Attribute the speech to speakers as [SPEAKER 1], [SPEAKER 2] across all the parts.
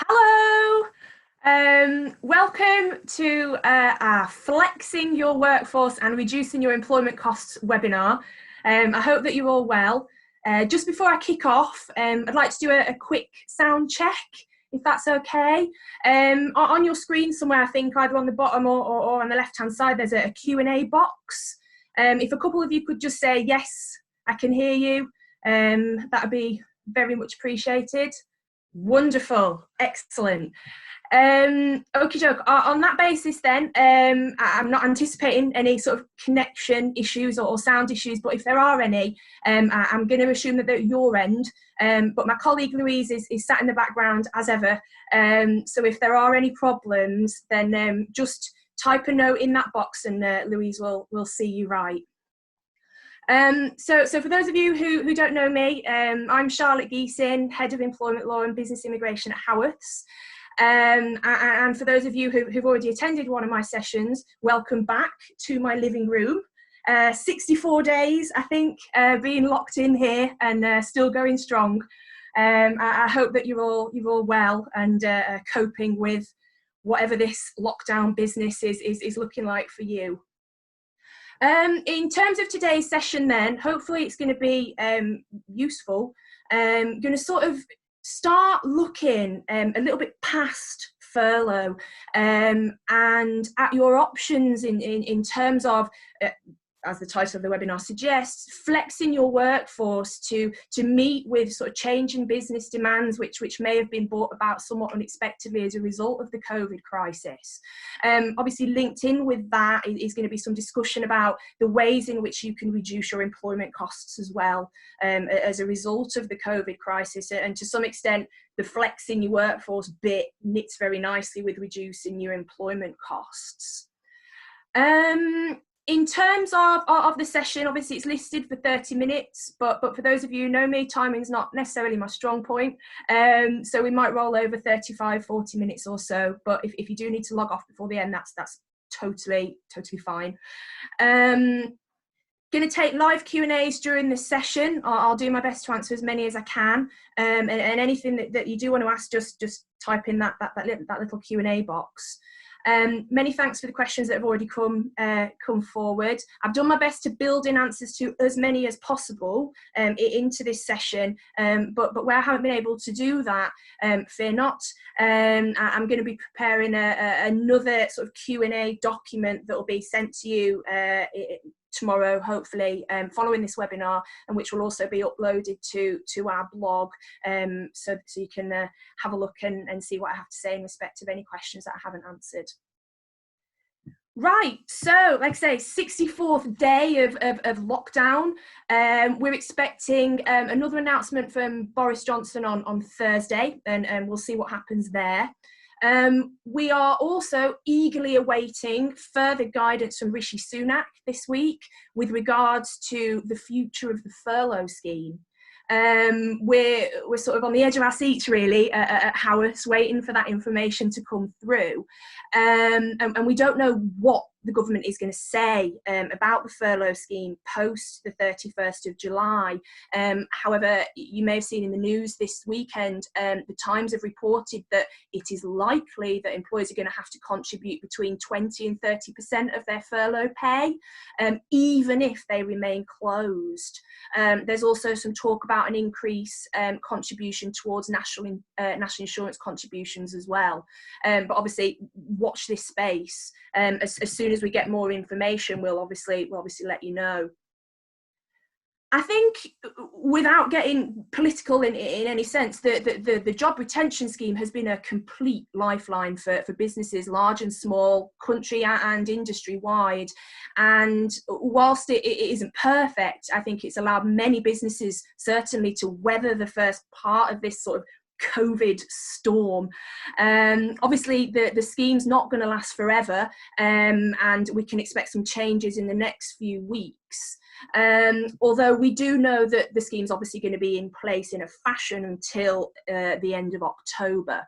[SPEAKER 1] Hello, welcome to our Flexing Your Workforce and Reducing Your Employment Costs webinar. I hope that you're all well. Just before I kick off, I'd like to do a quick sound check, if that's okay. On your screen somewhere, I think either on the bottom or on the left-hand side, there's a Q&A box. If a couple of you could just say, yes, I can hear you, that would be very much appreciated. Wonderful, excellent. Okie doke. On that basis, then, I'm not anticipating any sort of connection issues or sound issues, but if there are any, I'm going to assume that they're at your end. But my colleague Louise is sat in the background as ever. So if there are any problems, then just type a note in that box and Louise will see you right. So for those of you who don't know me, I'm Charlotte Geesin, Head of Employment Law and Business Immigration at Haworths. And for those of you who've already attended one of my sessions, welcome back to my living room. 64 days, I think, being locked in here and still going strong. I hope that you're all well and coping with whatever this lockdown business is looking like for you. In terms of today's session then, hopefully it's going to be useful. Going to sort of start looking a little bit past furlough and at your options in terms of, as the title of the webinar suggests, flexing your workforce to meet with sort of changing business demands which may have been brought about somewhat unexpectedly as a result of the COVID crisis. Obviously linked in with that is going to be some discussion about the ways in which you can reduce your employment costs as well as a result of the COVID crisis, and to some extent the flexing your workforce bit knits very nicely with reducing your employment costs. In terms of the session, obviously it's listed for 30 minutes, but for those of you who know me, timing's not necessarily my strong point. So we might roll over 35, 40 minutes or so, but if you do need to log off before the end, that's totally fine. Going to take live Q&As during the session. I'll do my best to answer as many as I can. And anything that you do want to ask, just type in that little Q&A box. Many thanks for the questions that have already come forward. I've done my best to build in answers to as many as possible into this session, but where I haven't been able to do that, fear not. I'm going to be preparing another sort of Q&A document that will be sent to you tomorrow, hopefully, following this webinar, and which will also be uploaded to our blog, so you can have a look and see what I have to say in respect of any questions that I haven't answered. Right, so like I say, 64th day of lockdown. We're expecting another announcement from Boris Johnson on Thursday, and we'll see what happens there. We are also eagerly awaiting further guidance from Rishi Sunak this week with regards to the future of the furlough scheme. We're sort of on the edge of our seats really at Haworths, waiting for that information to come through, and we don't know what the government is going to say about the furlough scheme post the 31st of July. However, you may have seen in the news this weekend, the Times have reported that it is likely that employers are going to have to contribute between 20 and 30% of their furlough pay, even if they remain closed. There's also some talk about an increase contribution towards national insurance contributions as well. But obviously, watch this space. As soon as we get more information, we'll obviously let you know. I think, without getting political in any sense, the job retention scheme has been a complete lifeline for businesses, large and small, country and industry-wide. And whilst it isn't perfect, I think it's allowed many businesses certainly to weather the first part of this sort of COVID storm. Obviously the scheme's not going to last forever, and we can expect some changes in the next few weeks, although we do know that the scheme's obviously going to be in place in a fashion until the end of October.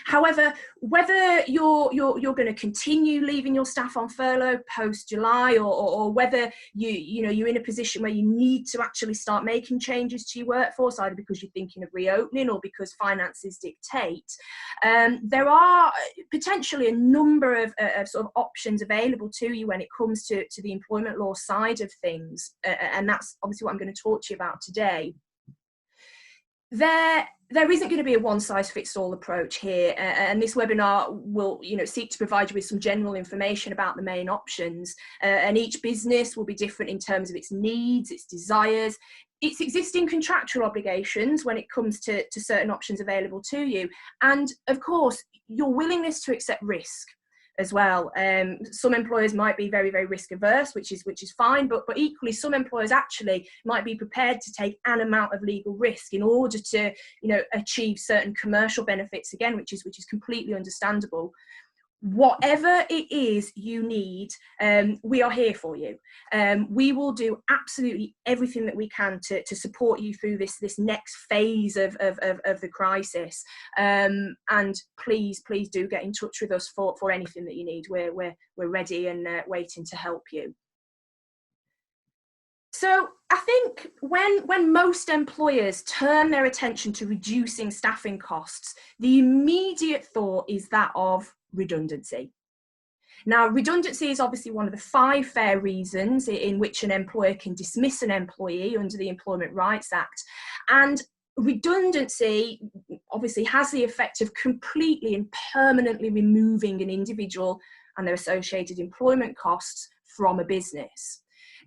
[SPEAKER 1] However, whether you're going to continue leaving your staff on furlough post July, or whether you're in a position where you need to actually start making changes to your workforce, either because you're thinking of reopening or because finances dictate, there are potentially a number of sort of options available to you when it comes to the employment law side of things, and that's obviously what I'm going to talk to you about today. There isn't going to be a one-size-fits-all approach here, and this webinar will seek to provide you with some general information about the main options, and each business will be different in terms of its needs, its desires, its existing contractual obligations when it comes to certain options available to you, and of course your willingness to accept risk as well. Some employers might be very, very risk averse, which is fine, but equally some employers actually might be prepared to take an amount of legal risk in order to achieve certain commercial benefits, again, which is completely understandable. Whatever it is you need, we are here for you. We will do absolutely everything that we can to support you through this next phase of the crisis. And please do get in touch with us for anything that you need. We're ready and waiting to help you. So I think when most employers turn their attention to reducing staffing costs, the immediate thought is that of redundancy. Now, redundancy is obviously one of the 5 fair reasons in which an employer can dismiss an employee under the Employment Rights Act. And redundancy obviously has the effect of completely and permanently removing an individual and their associated employment costs from a business.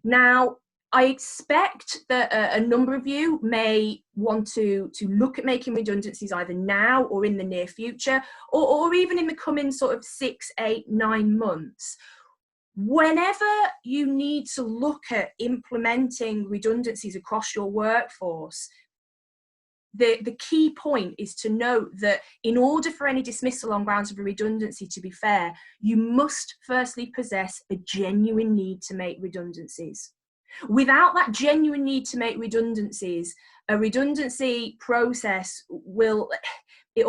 [SPEAKER 1] Now, I expect that a number of you may want to look at making redundancies either now or in the near future, or even in the coming sort of 6, 8, 9 months. Whenever you need to look at implementing redundancies across your workforce, the key point is to note that in order for any dismissal on grounds of a redundancy to be fair, you must firstly possess a genuine need to make redundancies. Without that genuine need to make redundancies, a redundancy process will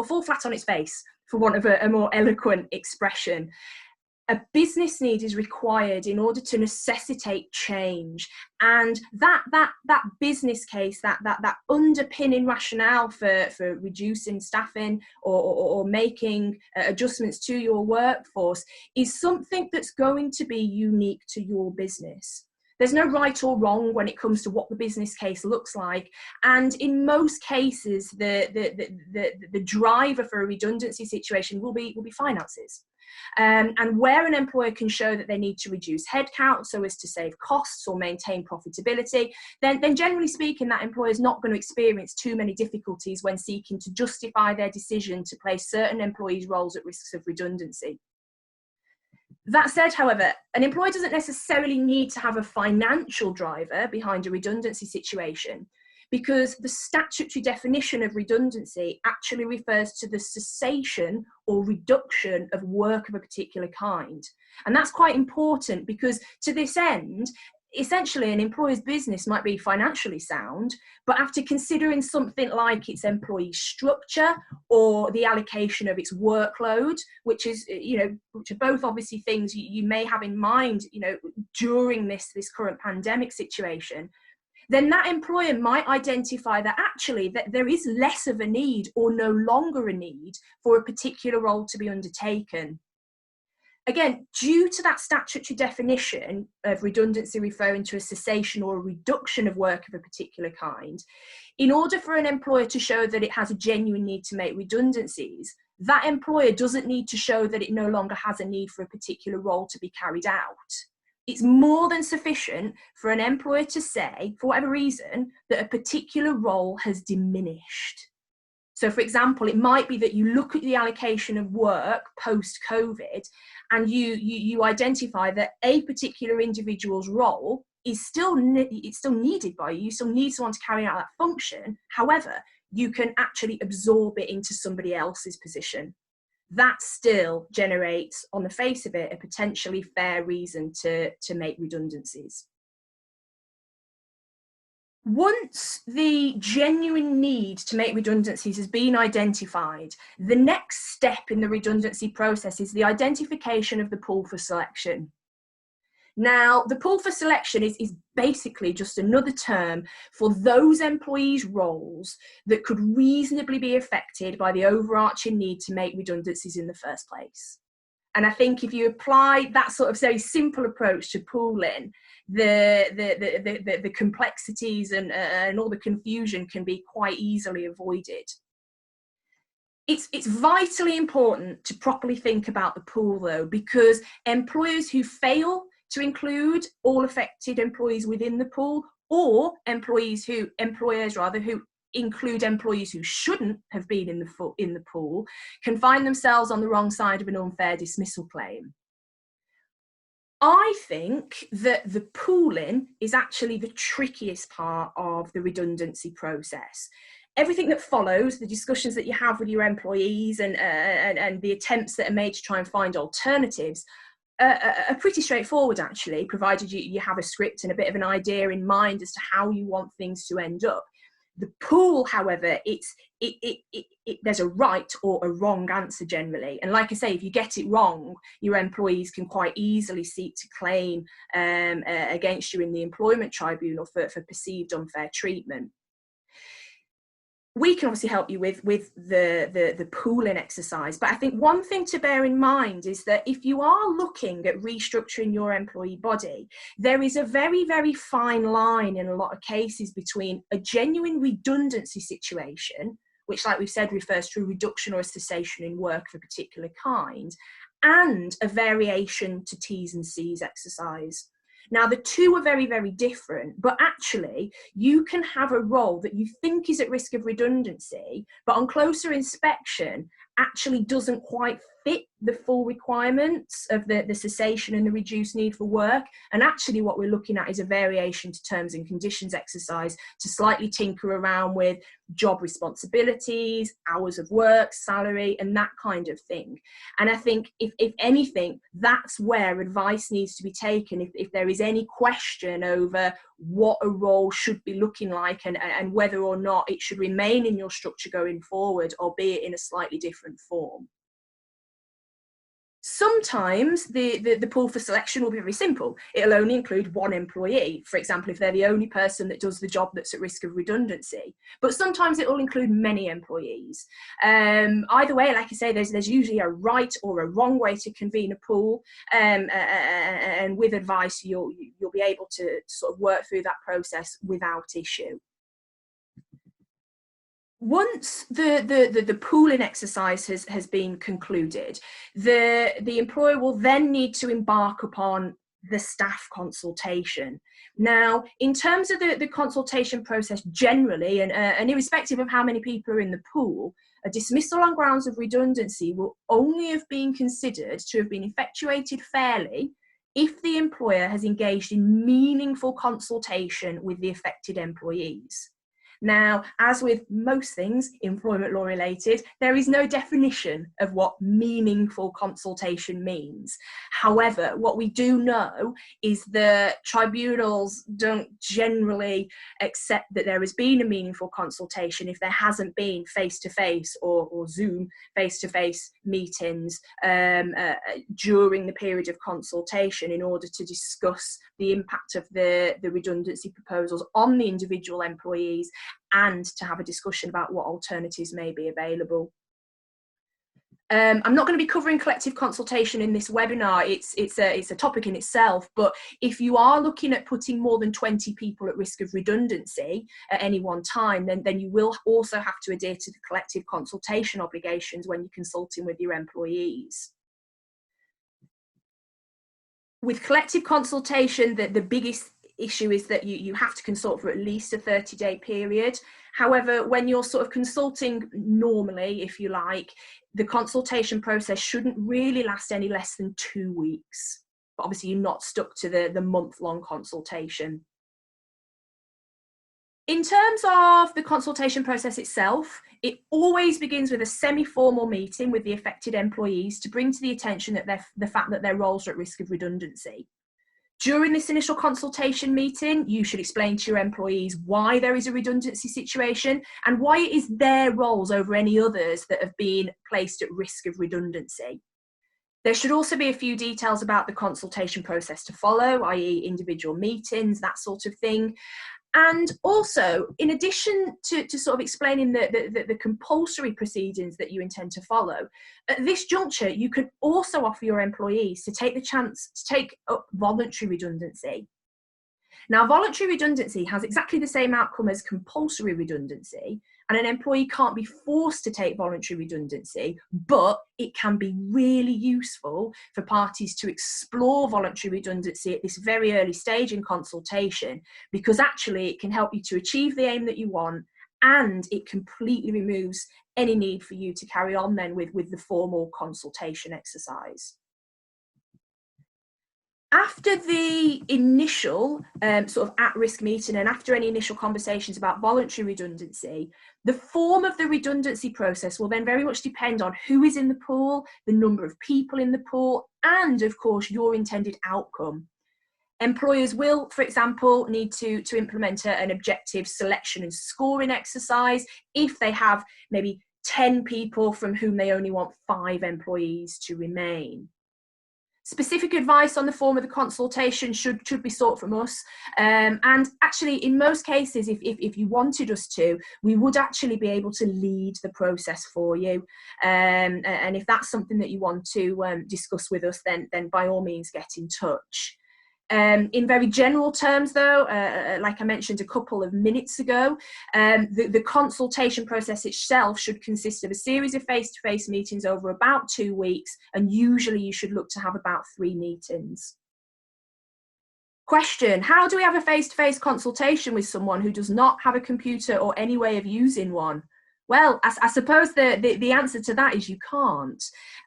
[SPEAKER 1] fall flat on its face, for want of a more eloquent expression. A business need is required in order to necessitate change, and that business case, that underpinning rationale for reducing staffing or making adjustments to your workforce is something that's going to be unique to your business. There's no right or wrong when it comes to what the business case looks like, and in most cases, the driver for a redundancy situation will be finances. And where an employer can show that they need to reduce headcount so as to save costs or maintain profitability, then generally speaking, that employer is not going to experience too many difficulties when seeking to justify their decision to place certain employees' roles at risks of redundancy. That said, however, an employer doesn't necessarily need to have a financial driver behind a redundancy situation, because the statutory definition of redundancy actually refers to the cessation or reduction of work of a particular kind. And that's quite important, because to this end, essentially an employer's business might be financially sound, but after considering something like its employee structure or the allocation of its workload, which are both obviously things you may have in mind, during this current pandemic situation, then that employer might identify that actually that there is less of a need or no longer a need for a particular role to be undertaken. Again, due to that statutory definition of redundancy referring to a cessation or a reduction of work of a particular kind, in order for an employer to show that it has a genuine need to make redundancies, that employer doesn't need to show that it no longer has a need for a particular role to be carried out. It's more than sufficient for an employer to say, for whatever reason, that a particular role has diminished. So, for example, it might be that you look at the allocation of work post-COVID and you identify that a particular individual's role is still needed by you. You still need someone to carry out that function. However, you can actually absorb it into somebody else's position. That still generates, on the face of it, a potentially fair reason to make redundancies. Once the genuine need to make redundancies has been identified, the next step in the redundancy process is the identification of the pool for selection. Now, the pool for selection is basically just another term for those employees' roles that could reasonably be affected by the overarching need to make redundancies in the first place. And I think if you apply that sort of very simple approach to pooling, the complexities and all the confusion can be quite easily avoided. It's vitally important to properly think about the pool, though, because employers who fail to include all affected employees within the pool, or employers who include employees who shouldn't have been in the pool, can find themselves on the wrong side of an unfair dismissal claim. I think that the pooling is actually the trickiest part of the redundancy process. Everything that follows, the discussions that you have with your employees and the attempts that are made to try and find alternatives, are pretty straightforward, actually, provided you have a script and a bit of an idea in mind as to how you want things to end up. The pool, however, there's a right or a wrong answer generally. And like I say, if you get it wrong, your employees can quite easily seek to claim against you in the employment tribunal for perceived unfair treatment. We can obviously help you with the pooling exercise, but I think one thing to bear in mind is that if you are looking at restructuring your employee body, there is a very, very fine line in a lot of cases between a genuine redundancy situation, which, like we've said, refers to a reduction or a cessation in work of a particular kind, and a variation to T's and C's exercise. Now, the two are very, very different, but actually you can have a role that you think is at risk of redundancy, but on closer inspection actually doesn't quite fit the full requirements of the cessation and the reduced need for work. And actually what we're looking at is a variation to terms and conditions exercise to slightly tinker around with job responsibilities, hours of work, salary, and that kind of thing. And I think if anything, that's where advice needs to be taken if there is any question over what a role should be looking like and whether or not it should remain in your structure going forward, albeit in a slightly different form. Sometimes the pool for selection will be very simple. It'll only include one employee, for example, if they're the only person that does the job that's at risk of redundancy. But sometimes it will include many employees. Either way, like I say, there's usually a right or a wrong way to convene a pool, and with advice, you'll be able to sort of work through that process without issue. Once the pooling exercise has been concluded, the employer will then need to embark upon the staff consultation. Now, in terms of the consultation process generally, and irrespective of how many people are in the pool, a dismissal on grounds of redundancy will only have been considered to have been effectuated fairly if the employer has engaged in meaningful consultation with the affected employees. Now, as with most things employment law related, there is no definition of what meaningful consultation means. However, what we do know is that tribunals don't generally accept that there has been a meaningful consultation if there hasn't been face-to-face or Zoom face-to-face meetings during the period of consultation in order to discuss the impact of the redundancy proposals on the individual employees and to have a discussion about what alternatives may be available. I'm not going to be covering collective consultation in this webinar. It's a topic in itself, but if you are looking at putting more than 20 people at risk of redundancy at any one time, then you will also have to adhere to the collective consultation obligations when you're consulting with your employees. With collective consultation, the biggest issue is that you have to consult for at least a 30-day period. However, when you're sort of consulting normally, if you like, the consultation process shouldn't really last any less than 2 weeks. But obviously you're not stuck to the month-long consultation. In terms of the consultation process itself, it always begins with a semi-formal meeting with the affected employees to bring to the attention that the fact that their roles are at risk of redundancy. During this initial consultation meeting, you should explain to your employees why there is a redundancy situation and why it is their roles over any others that have been placed at risk of redundancy. There should also be a few details about the consultation process to follow, i.e. individual meetings, that sort of thing. And also, in addition to sort of explaining the compulsory proceedings that you intend to follow, at this juncture, you can also offer your employees to take the chance to take up voluntary redundancy. Now, voluntary redundancy has exactly the same outcome as compulsory redundancy, and an employee can't be forced to take voluntary redundancy, but it can be really useful for parties to explore voluntary redundancy at this very early stage in consultation, because actually it can help you to achieve the aim that you want, and it completely removes any need for you to carry on then with the formal consultation exercise. After the initial sort of at-risk meeting and after any initial conversations about voluntary redundancy, the form of the redundancy process will then very much depend on who is in the pool, the number of people in the pool, and of course your intended outcome. Employers will, for example, need to implement an objective selection and scoring exercise if they have maybe 10 people from whom they only want 5 employees to remain. Specific advice on the form of the consultation should be sought from us, and actually in most cases if you wanted us to, we would actually be able to lead the process for you, and if that's something that you want to discuss with us, then by all means get in touch. In very general terms though, like I mentioned a couple of minutes ago, the consultation process itself should consist of a series of face-to-face meetings over about 2 weeks, and usually you should look to have about 3 meetings. Question: how do we have a face-to-face consultation with someone who does not have a computer or any way of using one? Well, I suppose the answer to that is you can't.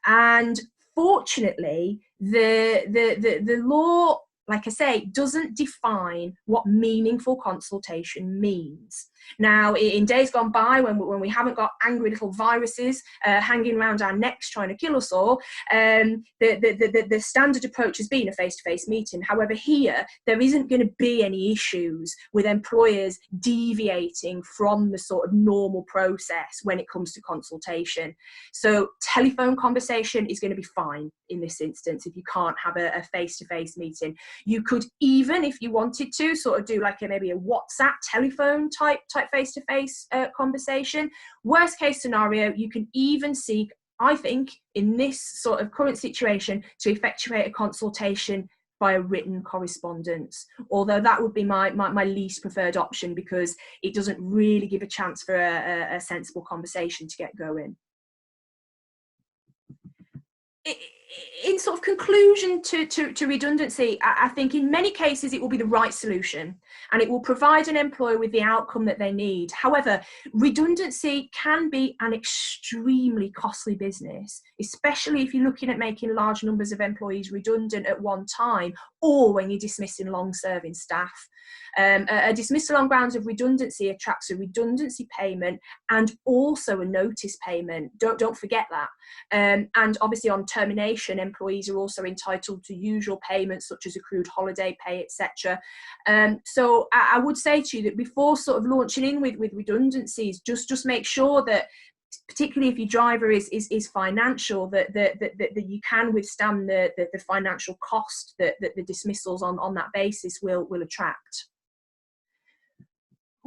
[SPEAKER 1] And fortunately, the law, like I say, doesn't define what meaningful consultation means. Now, in days gone by, when we haven't got angry little viruses hanging around our necks trying to kill us all, the standard approach has been a face-to-face meeting. However, here, there isn't going to be any issues with employers deviating from the sort of normal process when it comes to consultation. So telephone conversation is going to be fine in this instance if you can't have a face-to-face meeting. You could even, if you wanted to, sort of do like maybe a WhatsApp telephone type face-to-face conversation. Worst case scenario, you can even seek, I think, in this sort of current situation, to effectuate a consultation via written correspondence, although that would be my least preferred option because it doesn't really give a chance for a sensible conversation to get going. In sort of conclusion to redundancy, I think in many cases it will be the right solution and it will provide an employer with the outcome that they need. However, redundancy can be an extremely costly business, especially if you're looking at making large numbers of employees redundant at one time, or when you're dismissing long-serving staff. A dismissal on grounds of redundancy attracts a redundancy payment and also a notice payment. Don't forget that. And obviously on termination, employees are also entitled to usual payments such as accrued holiday pay, etc. So I would say to you that before sort of launching in with redundancies, just make sure that, particularly if your driver is financial, that you can withstand the financial cost that the dismissals on that basis will attract.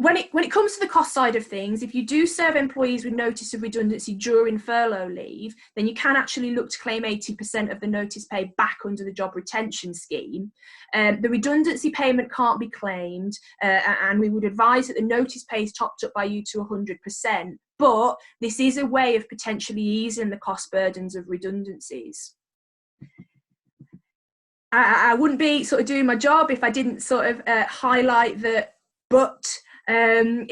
[SPEAKER 1] When it comes to the cost side of things, if you do serve employees with notice of redundancy during furlough leave, then you can actually look to claim 80% of the notice pay back under the job retention scheme. The redundancy payment can't be claimed, and we would advise that the notice pay is topped up by you to 100%, but this is a way of potentially easing the cost burdens of redundancies. I wouldn't be sort of doing my job if I didn't sort of highlight the but in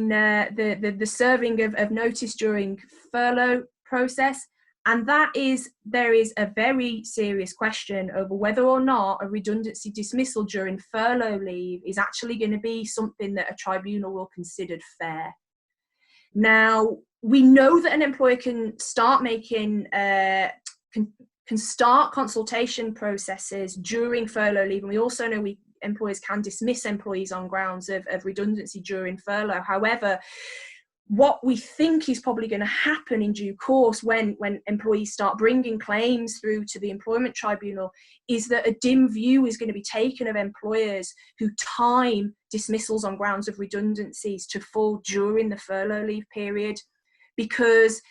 [SPEAKER 1] the serving of notice during furlough process, and that is there is a very serious question over whether or not a redundancy dismissal during furlough leave is actually going to be something that a tribunal will consider fair. Now, we know that an employer can start making can start consultation processes during furlough leave. And we also know employers can dismiss employees on grounds of redundancy during furlough. However, what we think is probably going to happen in due course when employees start bringing claims through to the employment tribunal is that a dim view is going to be taken of employers who time dismissals on grounds of redundancies to fall during the furlough leave period, because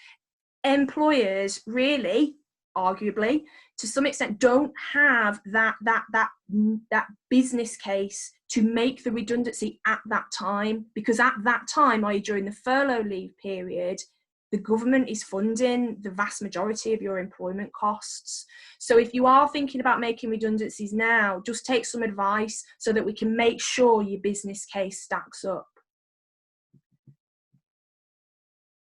[SPEAKER 1] employers really, arguably, to some extent, don't have that business case to make the redundancy at that time, because at that time, i.e. during the furlough leave period, the government is funding the vast majority of your employment costs. So if you are thinking about making redundancies now, just take some advice so that we can make sure your business case stacks up.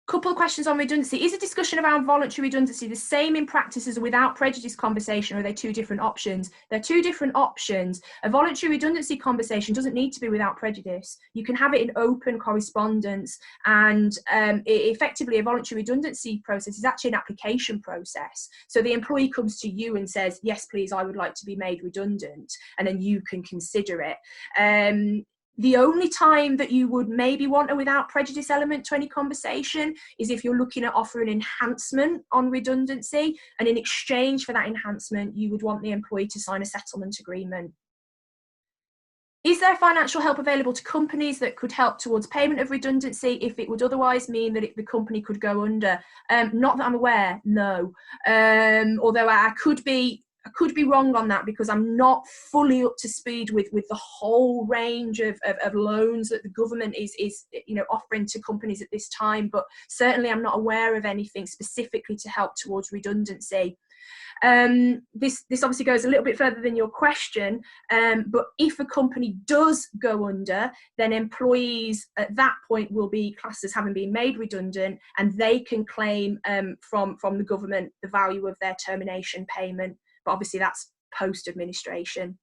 [SPEAKER 1] Couple of questions on redundancy. Is a discussion around voluntary redundancy the same in practice as a without prejudice conversation, or are they two different options? They're two different options. A voluntary redundancy conversation doesn't need to be without prejudice. You can have it in open correspondence, and effectively a voluntary redundancy process is actually an application process. So the employee comes to you and says, yes, please, I would like to be made redundant, and then you can consider it. The only time that you would maybe want a without prejudice element to any conversation is if you're looking at offering enhancement on redundancy, and in exchange for that enhancement, you would want the employee to sign a settlement agreement. Is there financial help available to companies that could help towards payment of redundancy if it would otherwise mean that the company could go under? Not that I'm aware, no. Although I could be wrong on that, because I'm not fully up to speed with the whole range of loans that the government is offering to companies at this time, but certainly I'm not aware of anything specifically to help towards redundancy. This obviously goes a little bit further than your question, but if a company does go under, then employees at that point will be classed as having been made redundant, and they can claim from the government the value of their termination payment. But obviously that's post-administration.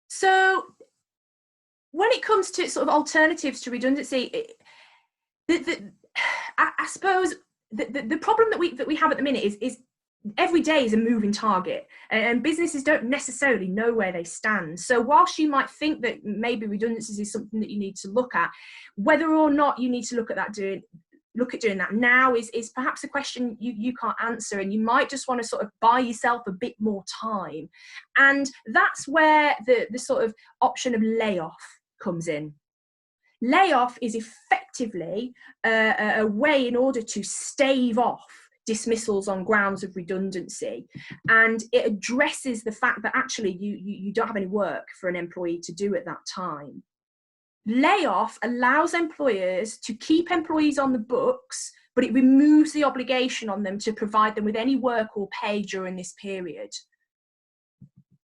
[SPEAKER 1] So when it comes to sort of alternatives to redundancy, I suppose the problem that we have at the minute is every day is a moving target, and businesses don't necessarily know where they stand. So whilst you might think that maybe redundancies is something that you need to look at, whether or not you need to look at doing that now is perhaps a question you can't answer, and you might just want to sort of buy yourself a bit more time. And that's where the sort of option of layoff comes in. Layoff is effectively a way in order to stave off dismissals on grounds of redundancy, and it addresses the fact that actually you don't have any work for an employee to do at that time. Layoff allows employers to keep employees on the books, but it removes the obligation on them to provide them with any work or pay during this period.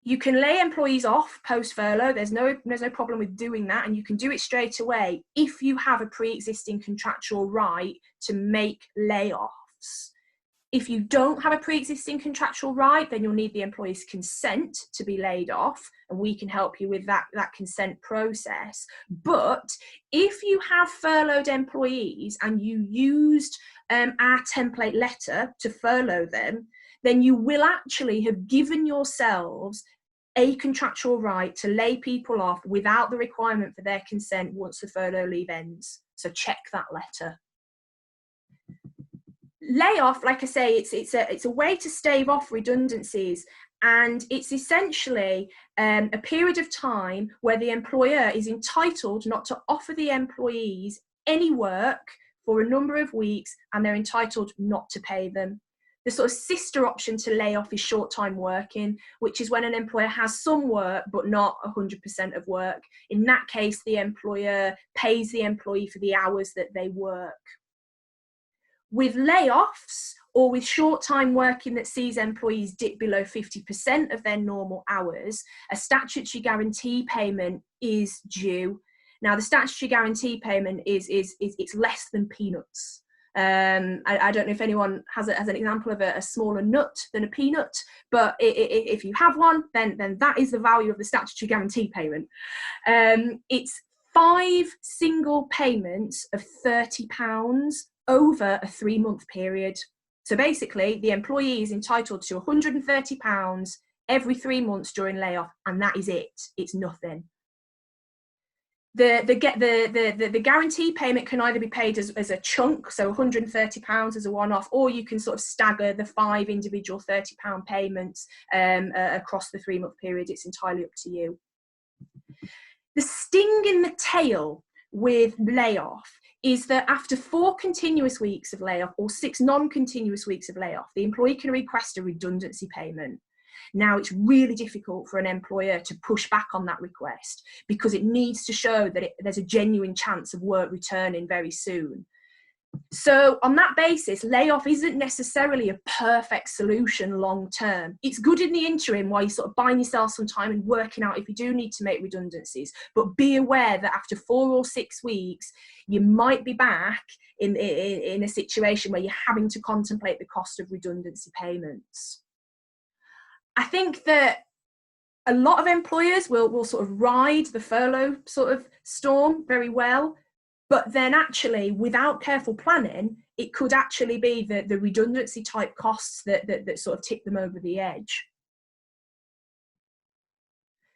[SPEAKER 1] You can lay employees off post-furlough. There's no problem with doing that, and you can do it straight away if you have a pre-existing contractual right to make layoffs. If you don't have a pre-existing contractual right, then you'll need the employee's consent to be laid off, and we can help you with that consent process. But if you have furloughed employees and you used our template letter to furlough them, then you will actually have given yourselves a contractual right to lay people off without the requirement for their consent once the furlough leave ends. So check that letter. Layoff, like I say, it's a way to stave off redundancies, and it's essentially a period of time where the employer is entitled not to offer the employees any work for a number of weeks, and they're entitled not to pay them. The sort of sister option to layoff is short-time working, which is when an employer has some work but not 100% of work. In that case, the employer pays the employee for the hours that they work. With layoffs or with short-time working that sees employees dip below 50% of their normal hours, a statutory guarantee payment is due. Now, the statutory guarantee payment is less than peanuts. I don't know if anyone has an example of a smaller nut than a peanut, but if you have one, then that is the value of the statutory guarantee payment. It's 5 single payments of £30 over a 3-month period. So basically, the employee is entitled to £130 every 3 months during layoff, and that is it. It's nothing. The guarantee payment can either be paid as a chunk, so £130 as a one-off, or you can sort of stagger the 5 individual £30 payments across the 3-month period. It's entirely up to you. The sting in the tail with layoff is that after 4 continuous weeks of layoff or 6 non-continuous weeks of layoff, the employee can request a redundancy payment. Now, it's really difficult for an employer to push back on that request because it needs to show that there's a genuine chance of work returning very soon. So on that basis, layoff isn't necessarily a perfect solution long term. It's good in the interim while you're sort of buying yourself some time and working out if you do need to make redundancies. But be aware that after 4 or 6 weeks, you might be back in a situation where you're having to contemplate the cost of redundancy payments. I think that a lot of employers will sort of ride the furlough sort of storm very well. But then actually, without careful planning, it could actually be the redundancy type costs that sort of tip them over the edge.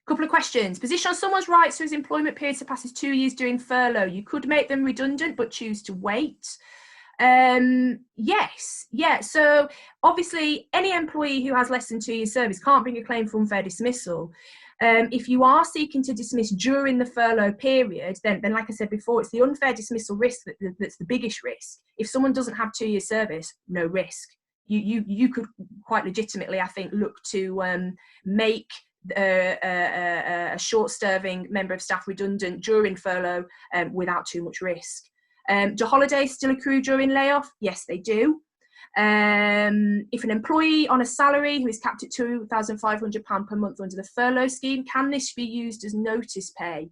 [SPEAKER 1] Couple of questions. Position on someone's rights to his employment period surpasses 2 years during furlough. You could make them redundant, but choose to wait. Yes, yeah. So obviously, any employee who has less than 2 years service can't bring a claim for unfair dismissal. If you are seeking to dismiss during the furlough period, then like I said before, it's the unfair dismissal risk that's the biggest risk. If someone doesn't have 2 years service, no risk. You could quite legitimately, I think, look to make a short-serving member of staff redundant during furlough without too much risk. Do holidays still accrue during layoff? Yes, they do. If an employee on a salary who is capped at £2,500 per month under the furlough scheme, can this be used as notice pay?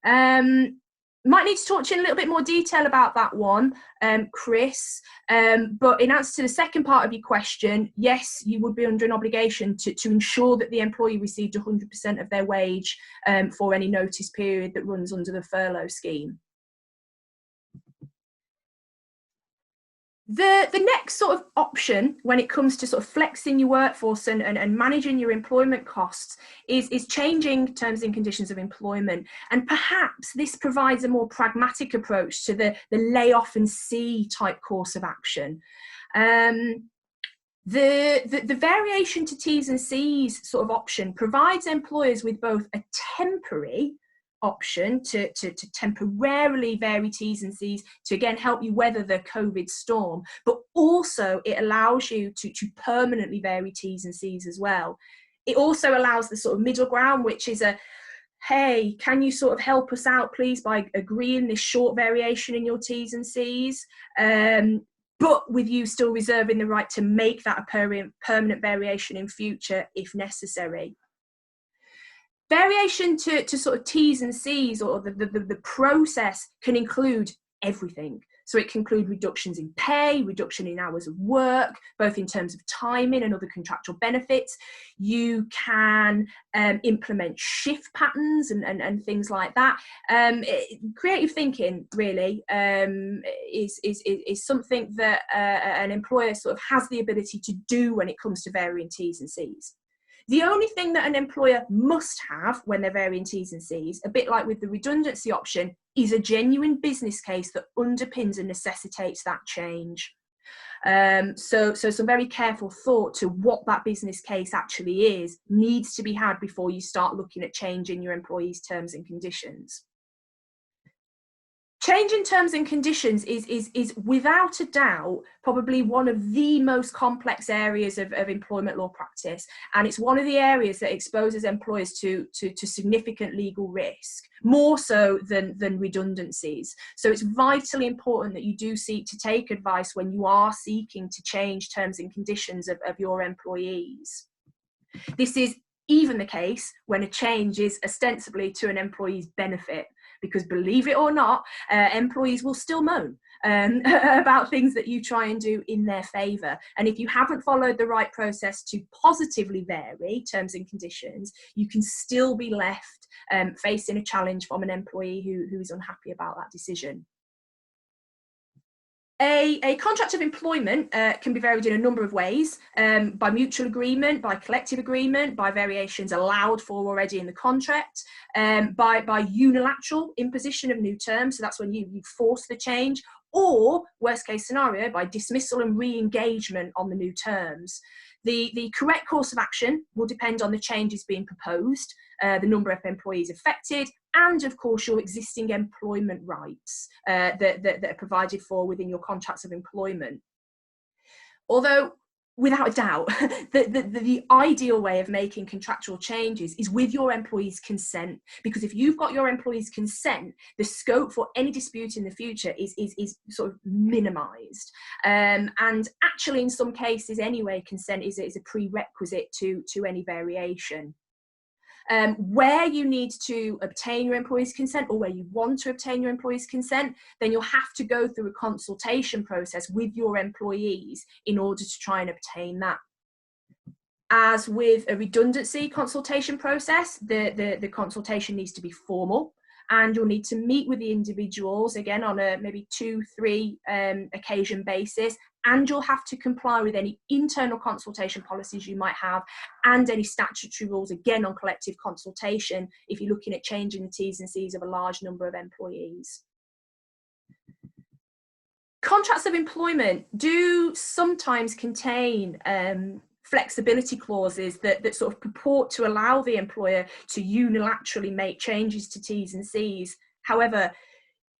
[SPEAKER 1] Might need to talk to you in a little bit more detail about that one, Chris. But in answer to the second part of your question, yes, you would be under an obligation to ensure that the employee received 100% of their wage for any notice period that runs under the furlough scheme. The next sort of option when it comes to sort of flexing your workforce and managing your employment costs is changing terms and conditions of employment. And perhaps this provides a more pragmatic approach to the layoff and see type course of action. The variation to T's and C's sort of option provides employers with both a temporary option to temporarily vary T's and C's to again help you weather the COVID storm, but also it allows you to permanently vary T's and C's as well. It also allows the sort of middle ground, which is hey, can you sort of help us out please by agreeing this short variation in your T's and C's, but with you still reserving the right to make that a permanent variation in future if necessary. Variation to sort of T's and C's or the process can include everything. So it can include reductions in pay, reduction in hours of work, both in terms of timing and other contractual benefits. You can implement shift patterns and things like that. Creative thinking really is something that an employer sort of has the ability to do when it comes to varying T's and C's. The only thing that an employer must have when they're varying T's and C's, a bit like with the redundancy option, is a genuine business case that underpins and necessitates that change. So some very careful thought to what that business case actually is needs to be had before you start looking at changing your employees' terms and conditions. Changing terms and conditions is without a doubt probably one of the most complex areas of employment law practice, and it's one of the areas that exposes employers to significant legal risk, more so than redundancies. So it's vitally important that you do seek to take advice when you are seeking to change terms and conditions of your employees. This is even the case when a change is ostensibly to an employee's benefit, because believe it or not, employees will still moan about things that you try and do in their favour. And if you haven't followed the right process to positively vary terms and conditions, you can still be left facing a challenge from an employee who is unhappy about that decision. A contract of employment can be varied in a number of ways, by mutual agreement, by collective agreement, by variations allowed for already in the contract, by unilateral imposition of new terms, so that's when you force the change, or worst case scenario, by dismissal and re-engagement on the new terms. The correct course of action will depend on the changes being proposed, the number of employees affected, and of course your existing employment rights that are provided for within your contracts of employment. Although, without a doubt, the ideal way of making contractual changes is with your employees' consent, because if you've got your employees' consent, the scope for any dispute in the future is sort of minimised. And actually, in some cases anyway, consent is a prerequisite to any variation. Where you need to obtain your employees' consent, or where you want to obtain your employees' consent, then you'll have to go through a consultation process with your employees in order to try and obtain that. As with a redundancy consultation process, the consultation needs to be formal, and you'll need to meet with the individuals, again, on a maybe 2-3 occasion basis, and you'll have to comply with any internal consultation policies you might have and any statutory rules, again, on collective consultation if you're looking at changing the T's and C's of a large number of employees. Contracts of employment do sometimes contain flexibility clauses that sort of purport to allow the employer to unilaterally make changes to T's and C's. However,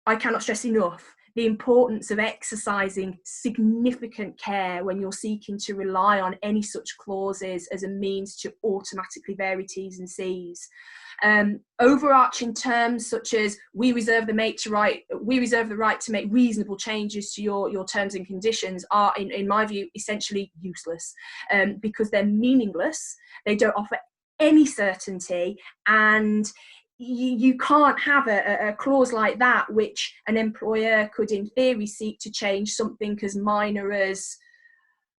[SPEAKER 1] I cannot stress enough the importance of exercising significant care when you're seeking to rely on any such clauses as a means to automatically vary T's and C's. Overarching terms such as we reserve the right to make reasonable changes to your terms and conditions are, in my view, essentially useless, because they're meaningless. They don't offer any certainty, and you can't have a clause like that which an employer could in theory seek to change something as minor as,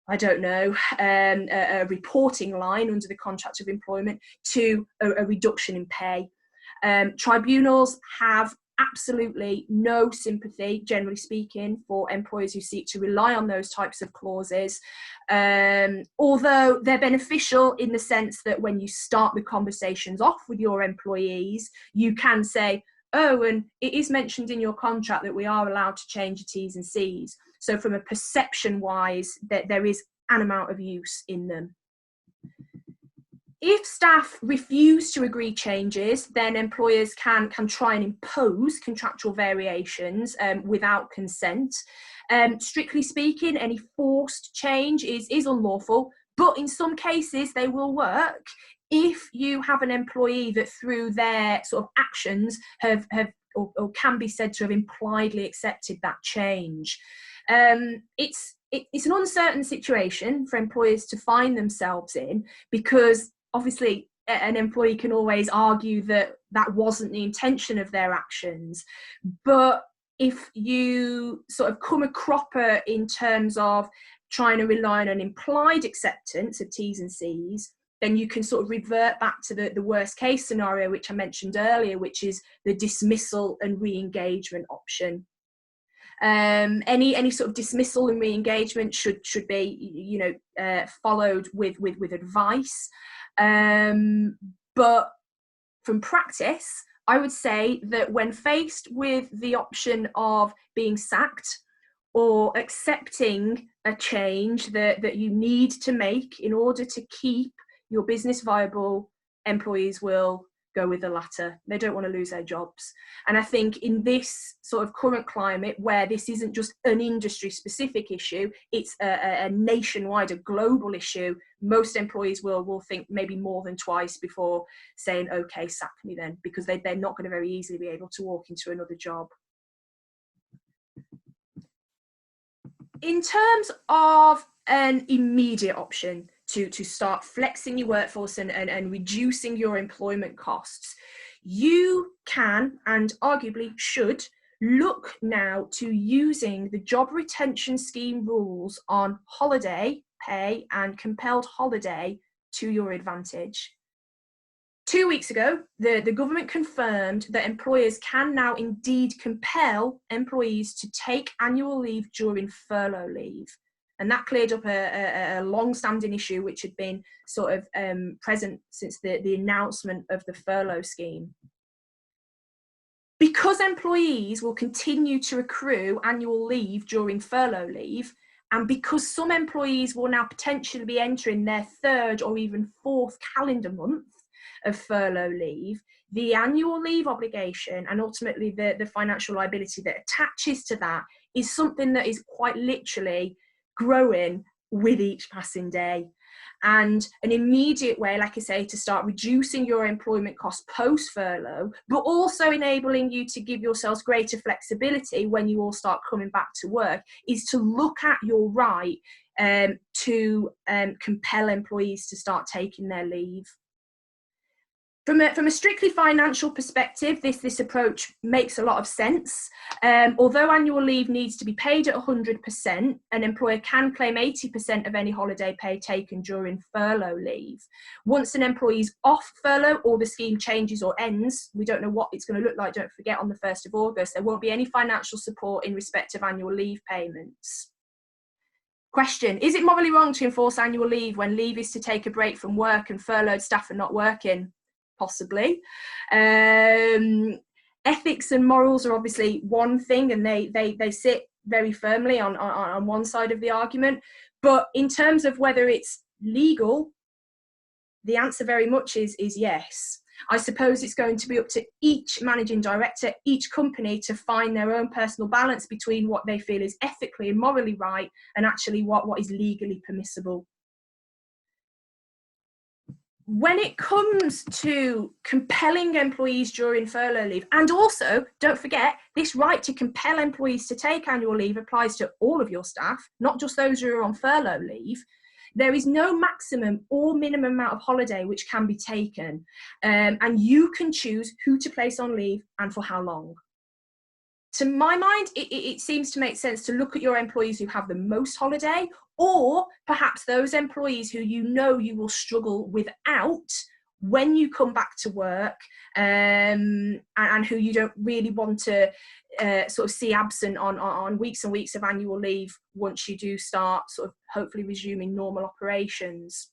[SPEAKER 1] I don't know, a reporting line under the contract of employment to a reduction in pay. Tribunals have absolutely no sympathy, generally speaking, for employers who seek to rely on those types of clauses, although they're beneficial in the sense that when you start the conversations off with your employees, you can say, oh, and it is mentioned in your contract that we are allowed to change the T's and C's. So from a perception-wise, that there is an amount of use in them. If staff refuse to agree changes, then employers can try and impose contractual variations without consent. Strictly speaking, any forced change is unlawful, but in some cases they will work if you have an employee that through their sort of actions have or can be said to have impliedly accepted that change. It's an uncertain situation for employers to find themselves in, because obviously an employee can always argue that that wasn't the intention of their actions. But if you sort of come a cropper in terms of trying to rely on an implied acceptance of T's and C's, then you can sort of revert back to the worst case scenario, which I mentioned earlier, which is the dismissal and re-engagement option. Any sort of dismissal and re-engagement should be followed with advice. But from practice, I would say that when faced with the option of being sacked or accepting a change that you need to make in order to keep your business viable, employees will go with the latter. They don't want to lose their jobs. And I think in this sort of current climate where this isn't just an industry specific issue, it's a nationwide, a global issue, most employees will think maybe more than twice before saying, okay, sack me then, because they're not going to very easily be able to walk into another job. In terms of an immediate option to start flexing your workforce and reducing your employment costs, you can and arguably should look now to using the job retention scheme rules on holiday pay and compelled holiday to your advantage. 2 weeks ago, the government confirmed that employers can now indeed compel employees to take annual leave during furlough leave. And that cleared up a long-standing issue which had been sort of present since the announcement of the furlough scheme. Because employees will continue to accrue annual leave during furlough leave, and because some employees will now potentially be entering their 3rd or even 4th calendar month of furlough leave, the annual leave obligation and ultimately the financial liability that attaches to that is something that is quite literally growing with each passing day. And an immediate way, like I say, to start reducing your employment costs post-furlough, but also enabling you to give yourselves greater flexibility when you all start coming back to work, is to look at your right to compel employees to start taking their leave. From a strictly financial perspective, this approach makes a lot of sense. Although annual leave needs to be paid at 100%, an employer can claim 80% of any holiday pay taken during furlough leave. Once an employee is off furlough or the scheme changes or ends, we don't know what it's going to look like, don't forget, on the 1st of August, there won't be any financial support in respect of annual leave payments. Question: is it morally wrong to enforce annual leave when leave is to take a break from work and furloughed staff are not working? Possibly. Ethics and morals are obviously one thing, and they sit very firmly on one side of the argument. But in terms of whether it's legal, the answer very much is yes. I suppose it's going to be up to each managing director, each company, to find their own personal balance between what they feel is ethically and morally right and actually what is legally permissible. When it comes to compelling employees during furlough leave, and also, don't forget, this right to compel employees to take annual leave applies to all of your staff, not just those who are on furlough leave. There is no maximum or minimum amount of holiday which can be taken, and you can choose who to place on leave and for how long. To my mind, it seems to make sense to look at your employees who have the most holiday, or perhaps those employees who you know you will struggle without when you come back to work, and who you don't really want to sort of see absent on weeks and weeks of annual leave once you do start sort of hopefully resuming normal operations.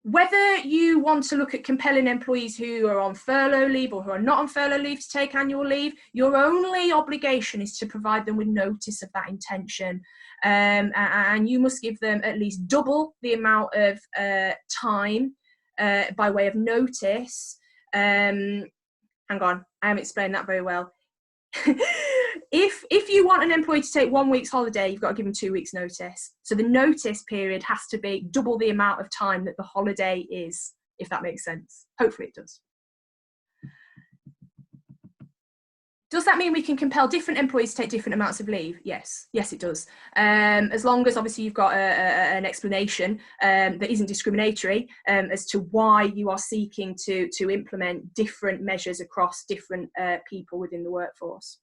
[SPEAKER 1] Whether you want to look at compelling employees who are on furlough leave or who are not on furlough leave to take annual leave, your only obligation is to provide them with notice of that intention. And you must give them at least double the amount of time by way of notice. Hang on, I haven't explained that very well. If you want an employee to take 1 week's holiday, you've got to give them 2 weeks notice. So the notice period has to be double the amount of time that the holiday is, if that makes sense. Hopefully it does. Does that mean we can compel different employees to take different amounts of leave? Yes, it does. As long as obviously you've got an explanation that isn't discriminatory as to why you are seeking to implement different measures across different people within the workforce.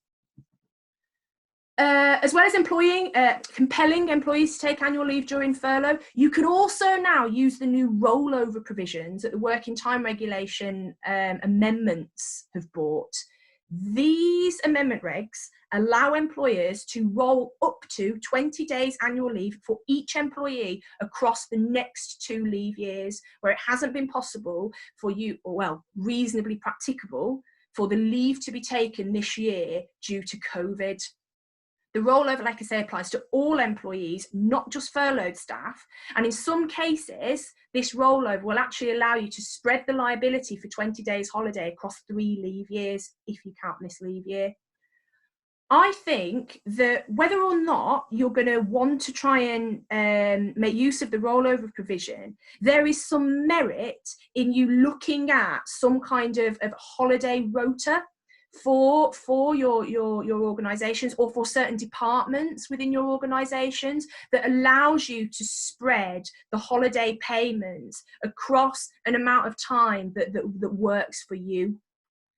[SPEAKER 1] As well as compelling employees to take annual leave during furlough, you can also now use the new rollover provisions that the Working Time Regulation amendments have brought. These amendment regs allow employers to roll up to 20 days annual leave for each employee across the next 2 leave years, where it hasn't been possible for you, or well, reasonably practicable for the leave to be taken this year due to COVID. The rollover, like I say, applies to all employees, not just furloughed staff. And in some cases, this rollover will actually allow you to spread the liability for 20 days holiday across 3 leave years if you count this leave year. I think that whether or not you're going to want to try and make use of the rollover provision, there is some merit in you looking at some kind of holiday rota for your organizations, or for certain departments within your organizations, that allows you to spread the holiday payments across an amount of time that works for you.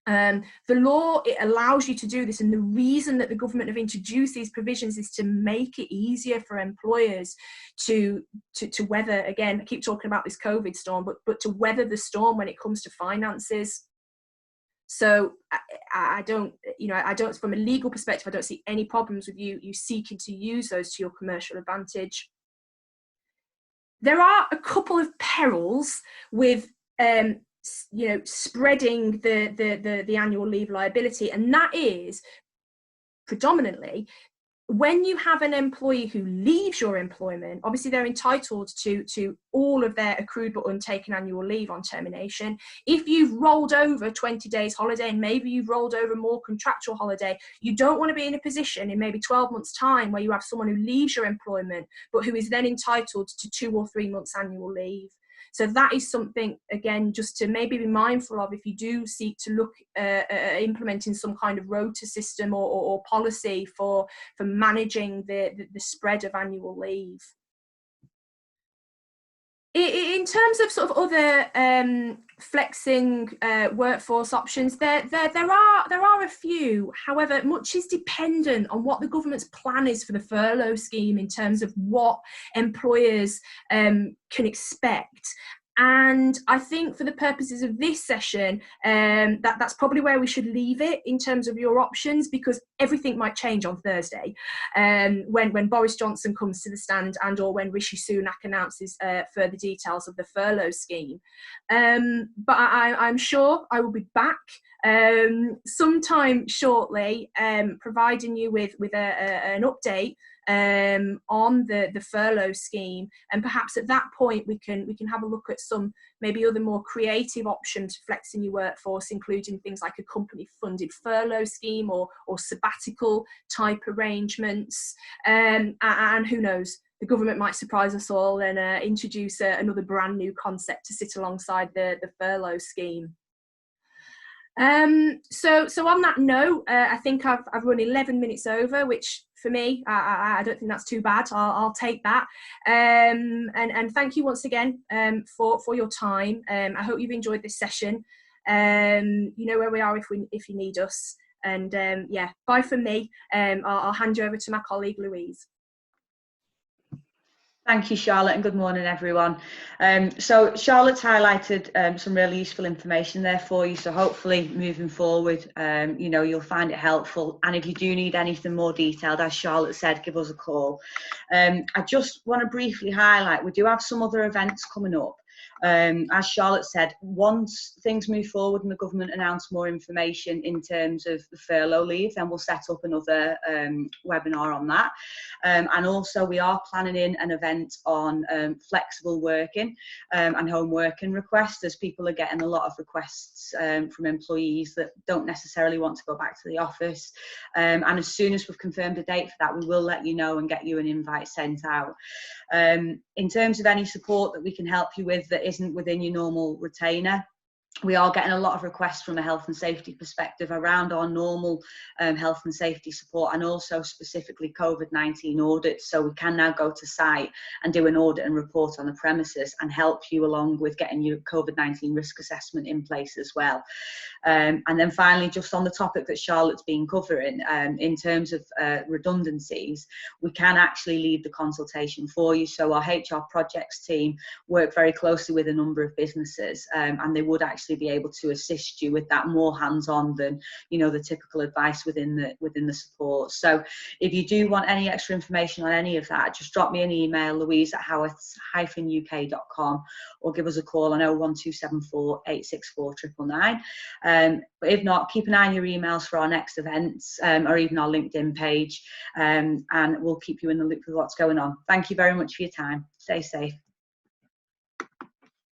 [SPEAKER 1] The law, it allows you to do this, and the reason that the government have introduced these provisions is to make it easier for employers to weather, again, I keep talking about this COVID storm, but to weather the storm when it comes to finances. So I don't, from a legal perspective, I don't see any problems with you seeking to use those to your commercial advantage. There are a couple of perils with spreading the annual leave liability, and that is predominantly when you have an employee who leaves your employment. Obviously they're entitled to all of their accrued but untaken annual leave on termination. If you've rolled over 20 days holiday, and maybe you've rolled over more contractual holiday, you don't want to be in a position in maybe 12 months time where you have someone who leaves your employment but who is then entitled to 2 or 3 months annual leave. So that is something, again, just to maybe be mindful of if you do seek to look at implementing some kind of rota system or policy for managing the spread of annual leave. In terms of sort of other flexing workforce options, there are a few. However, much is dependent on what the government's plan is for the furlough scheme in terms of what employers can expect. And I think for the purposes of this session, that's probably where we should leave it in terms of your options, because everything might change on Thursday when Boris Johnson comes to the stand, and or when Rishi Sunak announces further details of the furlough scheme. But I'm sure I will be back sometime shortly, providing you with an update on the furlough scheme, and perhaps at that point we can have a look at some maybe other more creative options for flexing your workforce, including things like a company funded furlough scheme or sabbatical type arrangements, and who knows, the government might surprise us all and introduce another brand new concept to sit alongside the furlough scheme. So on that note, I think I've run 11 minutes over, which for me, I don't think that's too bad. I'll take that. And thank you once again for your time. I hope you've enjoyed this session. You know where we are if you need us. And yeah, bye from me. I'll hand you over to my colleague Louise.
[SPEAKER 2] Thank you, Charlotte, and good morning, everyone. So Charlotte's highlighted some really useful information there for you. So hopefully moving forward, you'll find it helpful. And if you do need anything more detailed, as Charlotte said, give us a call. I just want to briefly highlight, we do have some other events coming up. As Charlotte said, once things move forward and the government announce more information in terms of the furlough leave, then we'll set up another webinar on that. And also we are planning in an event on flexible working and home working requests, as people are getting a lot of requests from employees that don't necessarily want to go back to the office. And as soon as we've confirmed a date for that, we will let you know and get you an invite sent out. In terms of any support that we can help you with that isn't within your normal retainer, we are getting a lot of requests from a health and safety perspective around our normal health and safety support, and also specifically COVID-19 audits. So we can now go to site and do an audit and report on the premises and help you along with getting your COVID-19 risk assessment in place as well. And then finally, just on the topic that Charlotte's been covering, in terms of redundancies, we can actually lead the consultation for you. So our HR projects team work very closely with a number of businesses, and they would actually be able to assist you with that more hands-on than the typical advice within the support. So if you do want any extra information on any of that, just drop me an email, louise@howarth-uk.com, or give us a call on 01274 864 999. But if not, keep an eye on your emails for our next events, or even our LinkedIn page, and we'll keep you in the loop with what's going on. Thank you very much for your time. Stay safe.